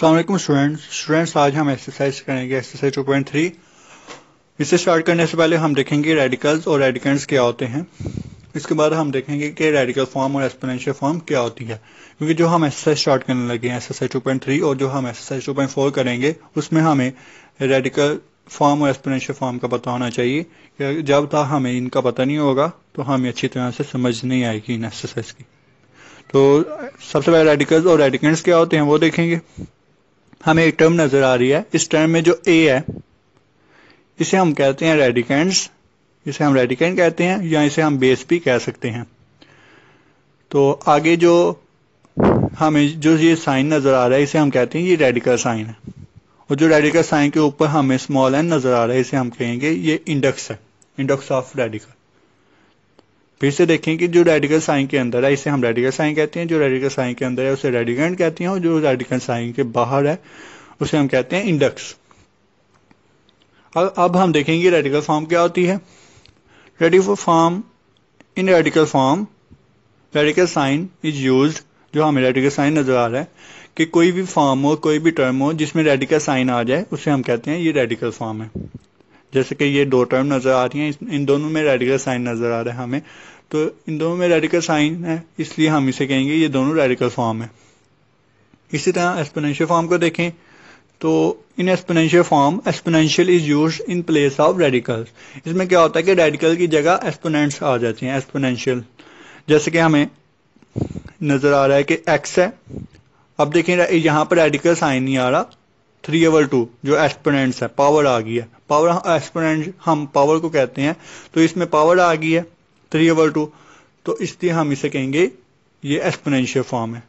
अस्सलाम वालेकुम स्टूडेंट्स आज हम एक्सरसाइज करेंगे एक्सरसाइज 2.3। इसे स्टार्ट करने से पहले हम देखेंगे रेडिकल्स और रेडिकेंड्स क्या होते हैं। इसके बाद हम देखेंगे कि रेडिकल फॉर्म और एक्सपोनेंशियल फॉर्म क्या होती है, क्योंकि जो हम एक्सरसाइज स्टार्ट करने लगे हैं एक्सरसाइज 2.3 और जो हम एक्सरसाइज 2.4 करेंगे उसमें हमें रेडिकल फॉर्म और एक्सपोनेंशियल फॉर्म का पता होना चाहिए। जब तक हमें इनका पता नहीं होगा तो हमें अच्छी तरह से समझ नहीं आएगी इन एक्सरसाइज की। तो सबसे पहले रेडिकल्स और रेडिकेंड्स क्या होते हैं वो देखेंगे। हमें एक टर्म नजर आ रही है, इस टर्म में जो ए है इसे हम कहते हैं रेडिकेंड्स, इसे हम रेडिकेंड कहते हैं या इसे हम बेस भी कह सकते हैं। तो आगे जो हमें जो ये साइन नजर आ रहा है इसे हम कहते हैं ये रेडिकल साइन है, और जो रेडिकल साइन के ऊपर हमें स्मॉल एन नजर आ रहा है इसे हम कहेंगे ये इंडेक्स है, इंडेक्स ऑफ रेडिकल। फिर से देखें कि जो रेडिकल साइन के अंदर है इसे हम रेडिकल साइन कहते हैं, जो रेडिकल साइन के अंदर है उसे रेडिकेंड कहते हैं, और जो रेडिकल साइन के बाहर है उसे हम कहते हैं इंडेक्स। अब हम देखेंगे रेडिकल फॉर्म क्या होती है। Radical form, in radical form radical sign is used, जो हमें रेडिकल साइन नजर आ रहा है कि कोई भी फॉर्म हो, कोई भी टर्म हो जिसमें रेडिकल साइन आ जाए उसे हम कहते हैं ये रेडिकल फॉर्म है। जैसे कि ये दो टर्म नजर आ रही हैं, इन दोनों में रेडिकल साइन नजर आ रहा है हमें, तो इन दोनों में रेडिकल साइन है इसलिए हम इसे कहेंगे ये दोनों रेडिकल फॉर्म है। इसी तरह एक्सपोनेंशियल फॉर्म को देखें तो in exponential form exponential is used in place of radicals. इसमें क्या होता है कि रेडिकल की जगह एक्सपोनेंट्स आ जाती हैं एक्सपोनेंशियल। जैसे कि हमें नजर आ रहा है कि एक्स है, अब देखें यहाँ पर रेडिकल साइन नहीं आ रहा, 3/2 जो एक्सपोनेंट्स है, पावर आ गई है, पावर एक्सपोनेंट हम पावर को कहते हैं, तो इसमें पावर आ गई है 3/2, तो इसलिए हम इसे कहेंगे ये एक्सपोनेंशियल फॉर्म है।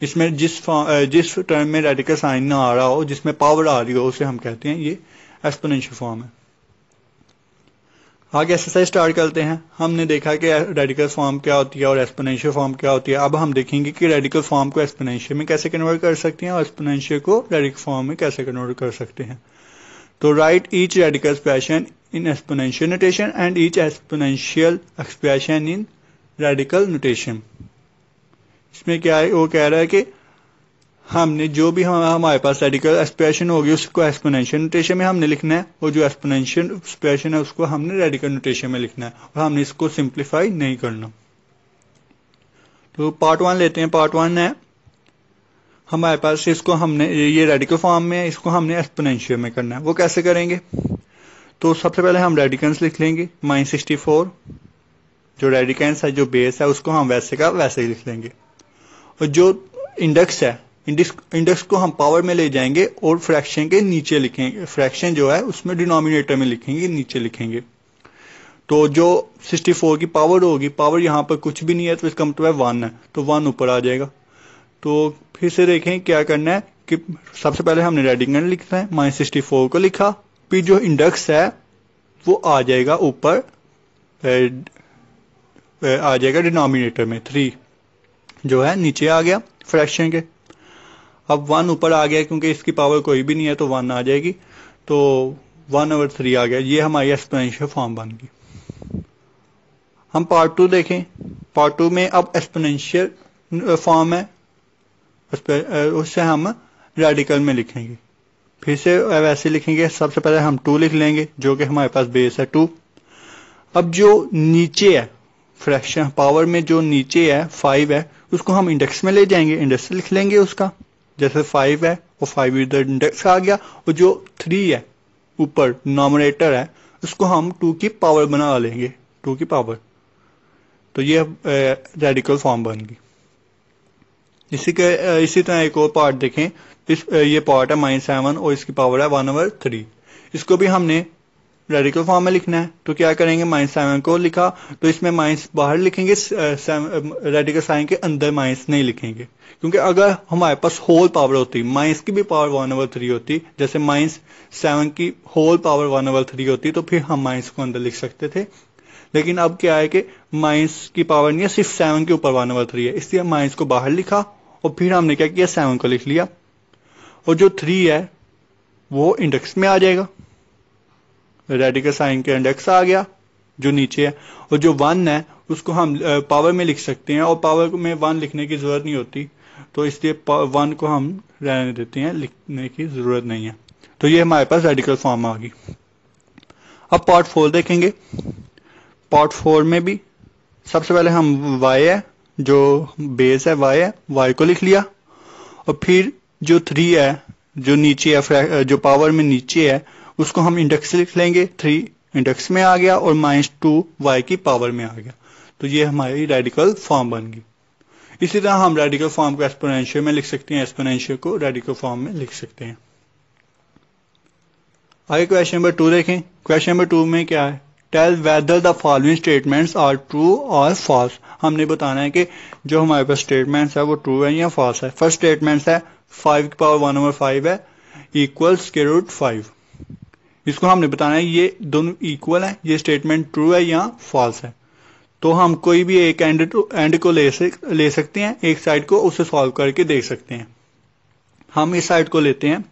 इसमें जिस टर्म में रेडिकल साइन ना आ रहा हो, जिसमें पावर आ रही हो, उसे हम कहते हैं ये एक्सपोनेंशियल फॉर्म है। आगे एक्सरसाइज स्टार्ट करते हैं। हमने देखा कि रेडिकल फॉर्म क्या होती है और एक्सपोनेंशियल फॉर्म क्या होती है। अब हम देखेंगे कि रेडिकल फॉर्म को एक्सपोनेंशियल में कैसे कन्वर्ट कर सकते हैं और एक्सपोनेंशियल को रेडिकल फॉर्म में कैसे कन्वर्ट कर सकते हैं। तो right each radical expression in exponential notation and each exponential expression in radical notation. इसमें क्या है, वो कह रहा है कि हमने जो भी हमारे पास रेडिकल एक्सप्रेशन होगी उसको एक्सपोनेंशियल नोटेशन में हमने लिखना है, और जो एक्सपोनेंशियल एक्सप्रेशन है उसको हमने रेडिकल नोटेशन में लिखना है, और हमने इसको सिंप्लीफाई नहीं करना। तो पार्ट 1 लेते हैं। पार्ट 1 है हमारे पास, इसको हमने ये रेडिकल फॉर्म में है, इसको हमने एक्सपोनेंशियल में करना है। वो कैसे करेंगे, तो सबसे पहले हम रेडिकेंड्स लिख लेंगे -64, जो रेडिकेंड्स है जो बेस है उसको हम वैसे का वैसे ही लिख लेंगे, और जो इंडेक्स है इंडेक्स को हम पावर में ले जाएंगे और फ्रैक्शन के नीचे लिखेंगे, फ्रैक्शन जो है उसमें डिनोमिनेटर में लिखेंगे, नीचे लिखेंगे। तो जो 64 की पावर होगी, पावर यहाँ पर कुछ भी नहीं है तो इसका मतलब 1 है, तो 1 ऊपर आ जाएगा। तो फिर से देखें क्या करना है कि सबसे पहले हमने रेडिकेंड लिखना है, -64 को लिखा, फिर जो इंडेक्स है वो आ जाएगा ऊपर, आ जाएगा डिनोमिनेटर में, 3 जो है नीचे आ गया फ्रैक्शन के। अब 1 ऊपर आ गया क्योंकि इसकी पावर कोई भी नहीं है तो 1 आ जाएगी, तो 1/3 आ गया। ये हमारी एक्सपोनेंशियल फॉर्म बन गई। हम पार्ट 2 देखें। पार्ट 2 में अब एक्सपोनेंशियल फॉर्म है, उससे हम रेडिकल में लिखेंगे। फिर से वैसे लिखेंगे, सबसे पहले हम 2 लिख लेंगे जो कि हमारे पास बेस है 2। अब जो नीचे है फ्रैक्शन पावर में, जो नीचे है 5 है, उसको हम इंडेक्स में ले जाएंगे, इंडेक्स लिख लेंगे उसका, जैसे 5 है और 5 इधर इंडेक्स आ गया, और जो 3 है ऊपर नॉमिनेटर है उसको हम 2 की पावर बना लेंगे, 2 की पावर। तो ये रेडिकल फॉर्म बन गई। इसी तरह एक और पार्ट देखें। ये पार्ट है -7 और इसकी पावर है 1/3। इसको भी हमने रेडिकल फॉर्म में लिखना है, तो क्या करेंगे, -7 को लिखा तो इसमें माइनस बाहर लिखेंगे, रेडिकल साइन के अंदर माइनस नहीं लिखेंगे, क्योंकि अगर हमारे पास होल पावर होती, माइनस की भी पावर 1/3 होती, जैसे -7 की होल पावर 1/3 होती, तो फिर हम माइनस को अंदर लिख सकते थे। लेकिन अब क्या है कि माइनस की पावर नहीं है, सिर्फ 7 के ऊपर 1/3 है, इसलिए माइनस को बाहर लिखा और फिर हमने क्या किया, 7 को लिख लिया, और जो 3 है वो इंडेक्स में आ जाएगा, रेडिकल साइन के इंडेक्स आ गया जो नीचे है, और जो 1 है उसको हम पावर में लिख सकते हैं, और पावर में 1 लिखने की जरूरत नहीं होती, तो इसलिए 1 को हम रहने देते हैं, लिखने की ज़रूरत नहीं है। तो ये हमारे पास रेडिकल फॉर्म आ गई। अब पार्ट 4 देखेंगे। पार्ट 4 में भी सबसे पहले हम y है, जो बेस है y है, y को लिख लिया, और फिर जो 3 है जो नीचे है, जो पावर में नीचे है, उसको हम इंडेक्स लिख लेंगे। 3 इंडेक्स में आ गया और -2 y की पावर में आ गया। तो ये हमारी रेडिकल फॉर्म बन गई। इसी तरह हम रेडिकल फॉर्म को एक्सपोनेंशियल में लिख सकते हैं, एक्सपोनेंशियल को रेडिकल फॉर्म में लिख सकते हैं। आगे क्वेश्चन नंबर 2 देखें। क्वेश्चन नंबर 2 में क्या है, tell whether the following statements are true और फॉल्स। हमने बताना है कि जो हमारे पास स्टेटमेंट्स है वो ट्रू है या फॉल्स है। फर्स्ट स्टेटमेंट है 5 की पावर 1/5 है इक्वल स्क्वायर रूट 5। इसको हमने बताना है ये दोनों इक्वल है, ये स्टेटमेंट ट्रू है या फॉल्स है। तो हम कोई भी एक एंड को ले सकते हैं, एक साइड को, उसे सॉल्व करके देख सकते हैं। हम इस साइड को लेते हैं,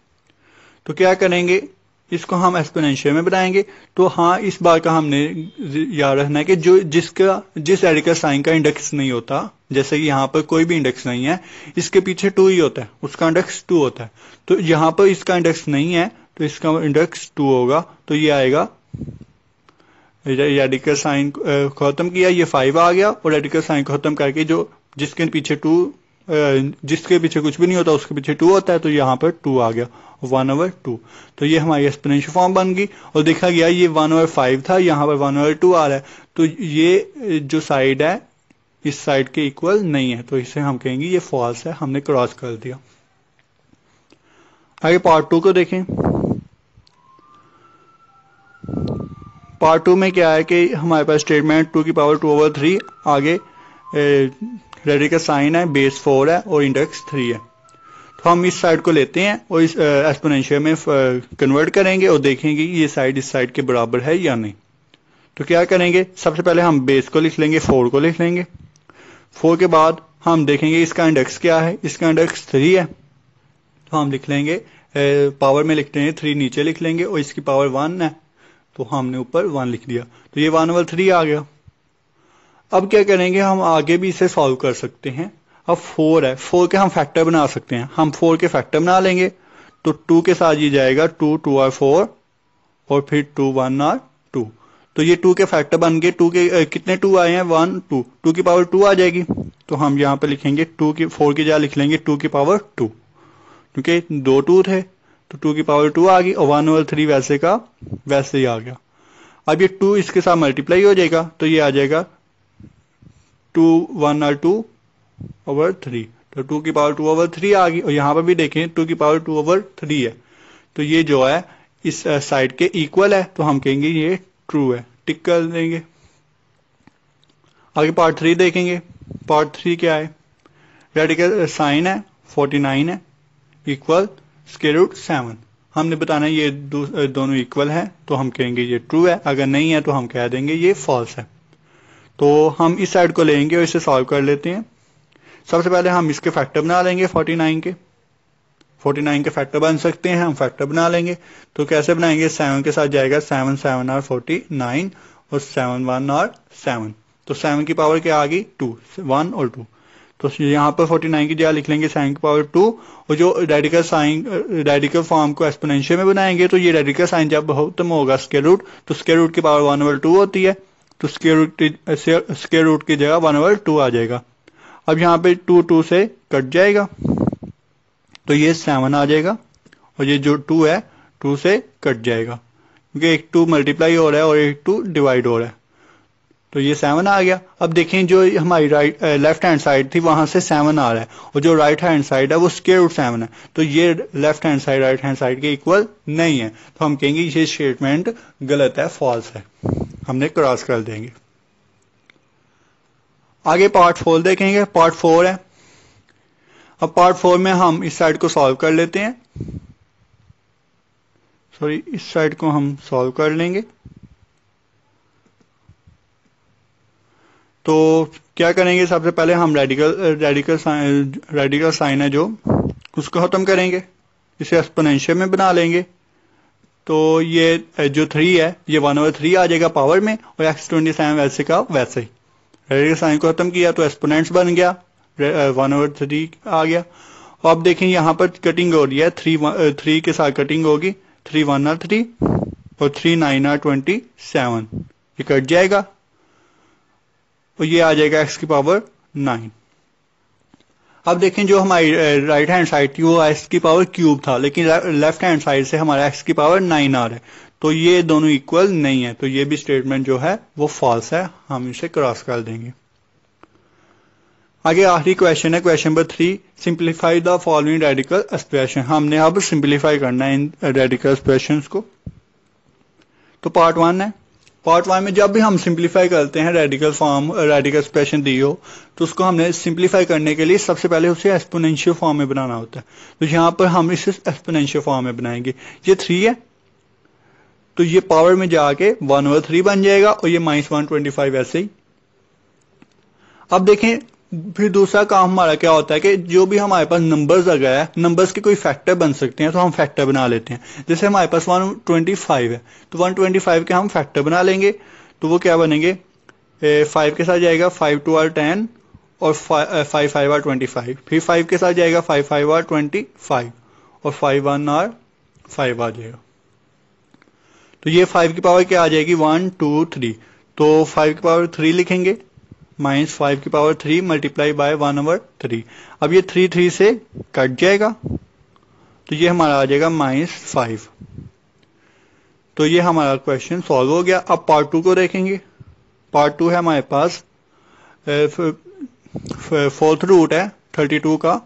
तो क्या करेंगे, इसको हम एक्सपोनेंशियल में बनाएंगे। तो हाँ, इस बार का हमने याद रखना है कि जिस रेडिकल साइन का इंडेक्स नहीं होता, जैसे कि यहाँ पर कोई भी इंडेक्स नहीं है, इसके पीछे 2 ही होता है, उसका इंडेक्स 2 होता है। तो यहाँ पर इसका इंडेक्स नहीं है तो इसका इंडेक्स 2 होगा। तो ये आएगा, रेडिकल साइन खत्म किया, ये 5 आ गया, और रेडिकल साइन को खत्म करके जिसके पीछे कुछ भी नहीं होता उसके पीछे 2 होता है, तो यहाँ पर 2 आ गया, 1/2। तो ये हमारी एक्सपोनेंशियल फॉर्म बन गई। और देखा गया ये 1/5 था, यहाँ पर 1/2 आ रहा है। तो ये जो साइड है इस साइड के इक्वल नहीं है, तो इसे हम कहेंगे ये फॉल्स है, हमने क्रॉस कर दिया। आगे पार्ट 2 को देखें। पार्ट 2 में क्या है कि हमारे पास स्टेटमेंट 2 की पावर 2/3, आगे रेडिकल साइन है, बेस 4 है और इंडेक्स 3 है। तो हम इस साइड को लेते हैं और इस एक्सपोनेंशियल में कन्वर्ट करेंगे और देखेंगे ये साइड इस साइड के बराबर है या नहीं। तो क्या करेंगे, सबसे पहले हम बेस को लिख लेंगे, 4 को लिख लेंगे। 4 के बाद हम देखेंगे इसका इंडेक्स क्या है, इसका इंडेक्स 3 है। तो हम लिख लेंगे, पावर में लिखते हैं 3 नीचे लिख लेंगे, और इसकी पावर 1 है तो हमने ऊपर 1 लिख दिया। तो ये 1/3 आ गया। अब क्या करेंगे, हम आगे भी इसे सॉल्व कर सकते हैं। अब 4 है, 4 के हम फैक्टर बना सकते हैं। हम 4 के फैक्टर बना लेंगे, तो 2 के साथ ये जाएगा 2 2 और 4, और फिर 2 1 और 2। तो ये 2 के फैक्टर बन गए। 2 के कितने 2 आए हैं, 1 2, 2 की पावर 2 आ जाएगी। तो हम यहाँ पे लिखेंगे 4 की जगह लिख लेंगे 2 की पावर 2, क्योंकि 2 2 थे, तो 2 की पावर 2 आ गई, और 1/3 वैसे का वैसे ही आ गया। अब ये 2 इसके साथ मल्टीप्लाई हो जाएगा, तो ये आ जाएगा 2 1 और 2/3। तो 2 की पावर 2/3 आ गई, और यहाँ पर भी देखें 2 की पावर 2/3 है। तो ये जो है इस साइड के इक्वल है, तो हम कहेंगे ये ट्रू है, टिक कर देंगे। आगे पार्ट 3 देखेंगे। पार्ट 3 क्या है, रेडिकल साइन है 49 है इक्वल स्क्वायर रूट 7। हमने बताना है ये दोनों इक्वल है, तो हम कहेंगे ये ट्रू है। अगर नहीं है तो हम कह देंगे ये फॉल्स है। तो हम इस साइड को लेंगे और इसे सॉल्व कर लेते हैं। सबसे पहले हम इसके फैक्टर बना लेंगे 49 के। 49 के फैक्टर बन सकते हैं, हम फैक्टर बना लेंगे। तो कैसे बनाएंगे, 7 के साथ जाएगा 7 7 और 49, और 7 1 और 7। तो 7 की पावर क्या आ गई 2, 1 और 2। तो यहाँ पर 49 की जगह लिख लेंगे 7 की पावर 2। और जो रेडिकल फॉर्म को एक्सपोनेंशियल में बनाएंगे, तो ये रेडिकल साइन जब खत्म होगा स्क्वायर रूट, तो स्क्वायर रूट की पावर 1/2 होती है। तो स्क्वायर रूट की जगह 1/2 आ जाएगा। अब यहाँ पे 2 2 से कट जाएगा, तो ये 7 आ जाएगा, और ये जो 2 है 2 से कट जाएगा, क्योंकि एक 2 मल्टीप्लाई हो रहा है और एक 2 डिवाइड हो रहा है। तो ये 7 आ गया। अब देखें जो हमारी लेफ्ट हैंड साइड थी वहां से 7 आ रहा है, और जो राइट हैंड साइड है वो स्क्वायर रूट 7 है। तो ये left hand side right hand side के इक्वल नहीं है, तो हम कहेंगे ये स्टेटमेंट गलत है, फॉल्स है, हमने क्रॉस कर देंगे। आगे पार्ट 4 देखेंगे। पार्ट 4 है। अब पार्ट 4 में हम इस साइड को सॉल्व कर लेते हैं, सॉरी इस साइड को हम सॉल्व कर लेंगे। तो क्या करेंगे, सबसे पहले हम रेडिकल साइन है जो उसको खत्म करेंगे, इसे एक्सपोनेंशियल में बना लेंगे। तो ये जो 3 है ये 1/3 आ जाएगा पावर में, और x27 वैसे का वैसे ही। रेडिकल साइन को खत्म किया तो एक्सपोनेंट्स बन गया, 1/3 आ गया। और अब देखें यहाँ पर कटिंग हो रही है, 3 के साथ कटिंग होगी, 3 1 आर 3 और 3 9 आर 27, ये कट जाएगा और ये आ जाएगा x की पावर 9। अब देखें जो हमारी राइट हैंड साइड थी वो x की पावर क्यूब था, लेकिन लेफ्ट हैंड साइड से हमारा x की पावर 9 आ रहा है, तो ये दोनों इक्वल नहीं है, तो ये भी स्टेटमेंट जो है वो फॉल्स है, हम इसे क्रॉस कर देंगे। आगे आखिरी क्वेश्चन है, question number 3, simplify the following radical expression. हमने अब सिंप्लीफाई करना है इन रेडिकल एक्सप्रेशंस को। तो पार्ट 1 है, पार्ट 1 में जब भी हम सिंप्लीफाई करते हैं रेडिकल फॉर्म, रेडिकल एक्सप्रेशन दी हो, तो उसको हमने सिंप्लीफाई करने के लिए सबसे पहले उसे एक्सपोनेंशियल फॉर्म में बनाना होता है। तो यहाँ पर हम इसे एक्सपोनेंशियल फॉर्म में बनाएंगे। ये 3 है तो ये पावर में जाके 1/3 बन जाएगा और ये -125 ऐसे ही। अब देखें फिर दूसरा काम हमारा क्या होता है कि जो भी हमारे पास नंबर्स आ गया है, नंबर्स के कोई फैक्टर बन सकते हैं, तो हम फैक्टर बना लेते हैं। जैसे हमारे पास 125 है तो 125 के हम फैक्टर बना लेंगे, तो वो क्या बनेंगे, 5 के साथ जाएगा 5 2 आर 10 और 5 5 आर 25, फिर 5 के साथ जाएगा 5 5 आर 25 और 5 1 आर 5 आ जाएगा। तो ये 5 की पावर क्या आ जाएगी, 1 2 3, तो 5 की पावर 3 लिखेंगे, -5 की पावर 3 मल्टीप्लाई बाय 1/3। अब ये 3 3 से कट जाएगा, तो ये हमारा आ जाएगा -5। तो ये हमारा क्वेश्चन सॉल्व हो गया। अब पार्ट 2 को देखेंगे। पार्ट 2 है हमारे पास 4th रूट है 32 का,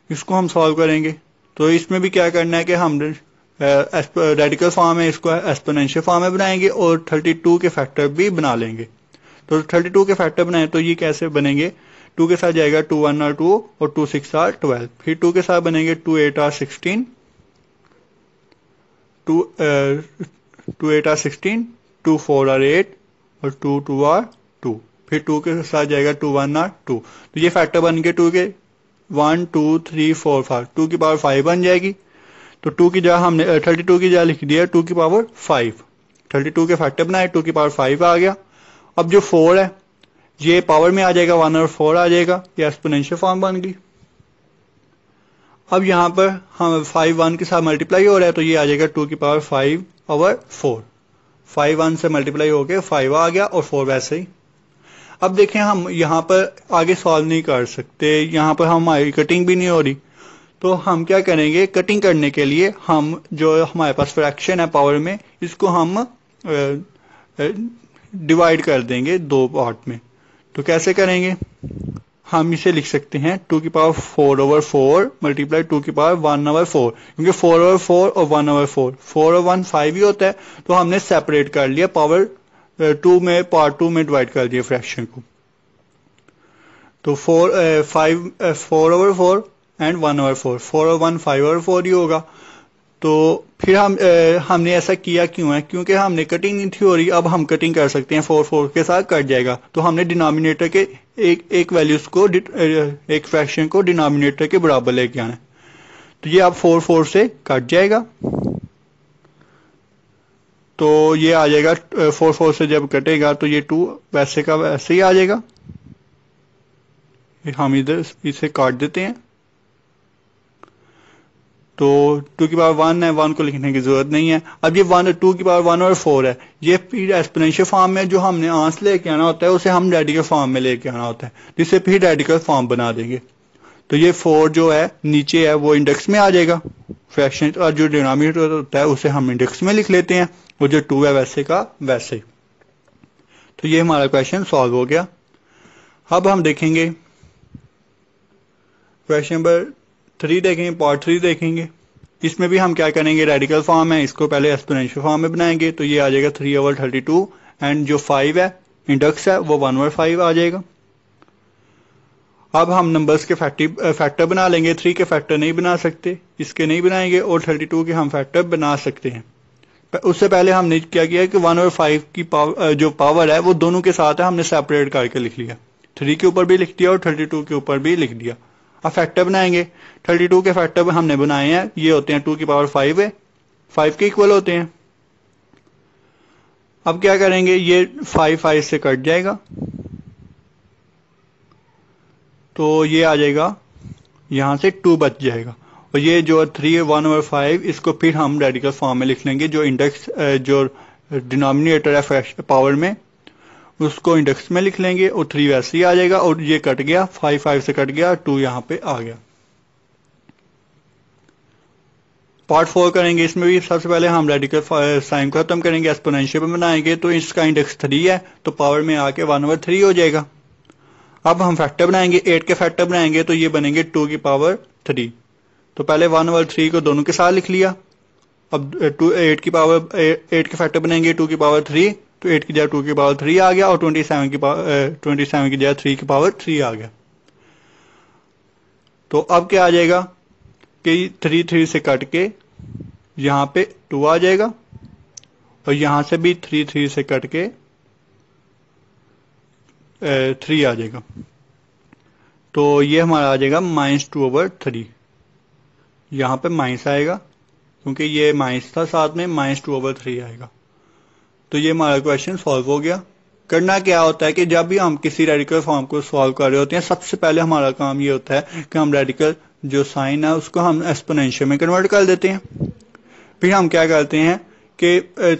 इसको हम सॉल्व करेंगे। तो इसमें भी क्या करना है कि हम रेडिकल फॉर्म है, इसको एक्सपोनेंशियल फॉर्म में बनाएंगे और 32 के फैक्टर भी बना लेंगे। तो 32 के फैक्टर बनाए तो ये कैसे बनेंगे, 2 के साथ जाएगा 2 1 आर 2 और 2 6 आर 12, फिर 2 के साथ बनेंगे 2 8 आर 16, 2 8 आर 16, 2 4 आर 8 और 2 2 आर 2, फिर 2 के साथ जाएगा 2 1 आर 2। तो ये फैक्टर बन गए 2 के, 1 2 3 4 5, 2 की पावर 5 बन जाएगी। तो 2 की जगह हमने 32 की जगह लिख दिया 2 की पावर 5, 32 के फैक्टर बनाए, 2 की पावर 5 आ गया। अब जो 4 है ये पावर में आ जाएगा, 1/4 आ जाएगा, ये एक्सपोनेंशियल फॉर्म बन गई। अब यहाँ पर हम 5 1 के साथ मल्टीप्लाई हो रहा है, तो ये आ जाएगा 2 की पावर 5/4, 5 1 से मल्टीप्लाई होके 5 आ गया और 4 वैसे ही। अब देखें हम यहाँ पर आगे सॉल्व नहीं कर सकते, यहाँ पर हमारी कटिंग भी नहीं हो रही, तो हम क्या करेंगे, कटिंग करने के लिए हम जो हमारे पास फ्रैक्शन है पावर में, इसको हम डिवाइड कर देंगे 2 पार्ट में। तो कैसे करेंगे, हम इसे लिख सकते हैं 2 की पावर 4/4 मल्टीप्लाई 2 की पावर 1/4, क्योंकि 4/4 और 1/4, 4 और 1 5 ही होता है, तो हमने सेपरेट कर लिया पावर 2 में, पार्ट 2 में डिवाइड कर दिया फ्रैक्शन को। तो 4/4 एंड 1/4, 4 और 1 5/4 ही होगा। तो फिर हमने ऐसा किया क्यों है, क्योंकि हमने कटिंग नहीं थी हो रही, अब हम कटिंग कर सकते हैं, 4 4 के साथ कट जाएगा। तो हमने डिनोमिनेटर के एक वैल्यूज को, एक फ्रैक्शन को डिनोमिनेटर के बराबर लेके आना है। तो ये अब 4 4 से कट जाएगा, तो ये आ जाएगा 4 4 से जब कटेगा तो ये 2 वैसे का वैसे ही आ जाएगा। हम इधर इसे काट देते हैं, तो 2 की पावर 1 है, 1 को लिखने की जरूरत नहीं है। अब ये 2 की पावर 1/4 है, ये फिर एक्सपोनेंशियल फॉर्म में जो हमने आंसर लेके आना होता है उसे हम रेडिकल फॉर्म में लेके आना होता है, जिसे फिर रेडिकल फॉर्म बना देंगे। तो ये 4 जो है नीचे है वो इंडेक्स में आ जाएगा, फ्रैक्शन और जो डिनोमिनेटर होता है उसे हम इंडेक्स में लिख लेते हैं, वो जो 2 है वैसे का वैसे ही। तो ये हमारा क्वेश्चन सॉल्व हो गया। अब हम देखेंगे क्वेश्चन नंबर 3 देखेंगे, पार्ट 3 देखेंगे। इसमें भी हम क्या करेंगे, रेडिकल फॉर्म है, इसको पहले एक्सपोनेंशियल फॉर्म में बनाएंगे, तो ये आ जाएगा 3/32 एंड जो 5 है इंडेक्स है वो 1/5 आ जाएगा। अब हम नंबर्स के फैक्टर बना लेंगे, 3 के फैक्टर नहीं बना सकते, इसके नहीं बनाएंगे, और 32 के हम फैक्टर बना सकते हैं। उससे पहले हमने क्या किया कि 1/5 की जो पावर है वो दोनों के साथ है, हमने सेपरेट करके लिख लिया, 3 के ऊपर भी लिख दिया और 32 के ऊपर भी लिख दिया। अब फैक्टर बनाएंगे, 32 के फैक्टर हमने बनाए हैं, ये होते हैं 2 की पावर 5 है, 5 के इक्वल होते हैं। अब क्या करेंगे, ये 5 5 से कट जाएगा, तो ये आ जाएगा, यहाँ से 2 बच जाएगा। और ये जो 3 1/5 इसको फिर हम रेडिकल फॉर्म में लिख लेंगे। जो इंडेक्स जो डिनोमिनेटर है पावर में उसको इंडेक्स में लिख लेंगे और 3 वैसे ही आ जाएगा। और ये कट गया, 5 से कट गया, 2 यहाँ पे आ गया। पार्ट 4 करेंगे। इसमें भी सबसे पहले हम रेडिकल साइन को खत्म करेंगे, एक्सपोनेंशियल में बनाएंगे। तो इसका इंडेक्स 3 है तो पावर में आके 1/3 हो जाएगा। अब हम फैक्टर बनाएंगे, 8 के फैक्टर बनाएंगे तो ये बनेंगे 2 की पावर 3। तो पहले 1/3 को दोनों के साथ लिख लिया। अब 8 के फैक्टर बनेंगे 2 की पावर 3, तो 8 की जगह 2 की पावर 3 आ गया और 27 की जगह 3 की पावर 3 आ गया। तो अब क्या आ जाएगा कि 3 से कट के यहाँ पे 2 आ जाएगा और यहाँ से भी 3 से कट के 3 आ जाएगा। तो ये हमारा आ जाएगा -2/3। यहाँ पे माइनस आएगा क्योंकि ये माइनस था, साथ में -2/3 आएगा। तो ये हमारा क्वेश्चन सॉल्व हो गया। करना क्या होता है कि जब भी हम किसी रेडिकल फॉर्म को सॉल्व कर रहे होते हैं, सबसे पहले हमारा काम ये होता है कि हम रेडिकल जो साइन है उसको हम एक्सपोनेंशियल में कन्वर्ट कर देते हैं। फिर हम क्या करते हैं कि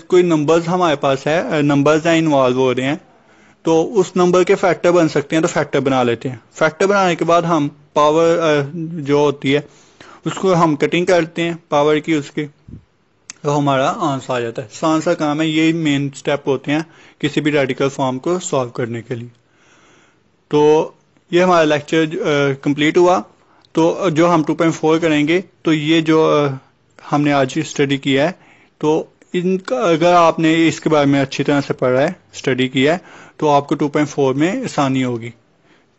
कोई नंबर्स हमारे पास है, नंबर्स हैं इन्वॉल्व हो रहे हैं, तो उस नंबर के फैक्टर बन सकते हैं, तो फैक्टर बना लेते हैं। फैक्टर बनाने के बाद हम पावर जो होती है उसको हम कटिंग करते हैं पावर की उसकी, तो हमारा आंसर आ जाता है। आसान सा काम है, यही मेन स्टेप होते हैं किसी भी रेडिकल फॉर्म को सॉल्व करने के लिए। तो ये हमारा लेक्चर कंप्लीट हुआ। तो जो हम 2.4 करेंगे, तो ये जो हमने आज स्टडी किया है, तो इनका अगर आपने इसके बारे में अच्छी तरह से पढ़ा है, स्टडी किया है, तो आपको 2.4 में आसानी होगी।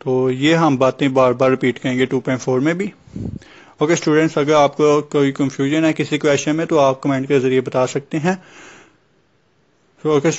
तो ये हम बातें बार बार रिपीट करेंगे 2.4 में भी। ओके स्टूडेंट्स, अगर आपको कोई कंफ्यूजन है किसी क्वेश्चन में तो आप कमेंट के जरिए बता सकते हैं। तो ओके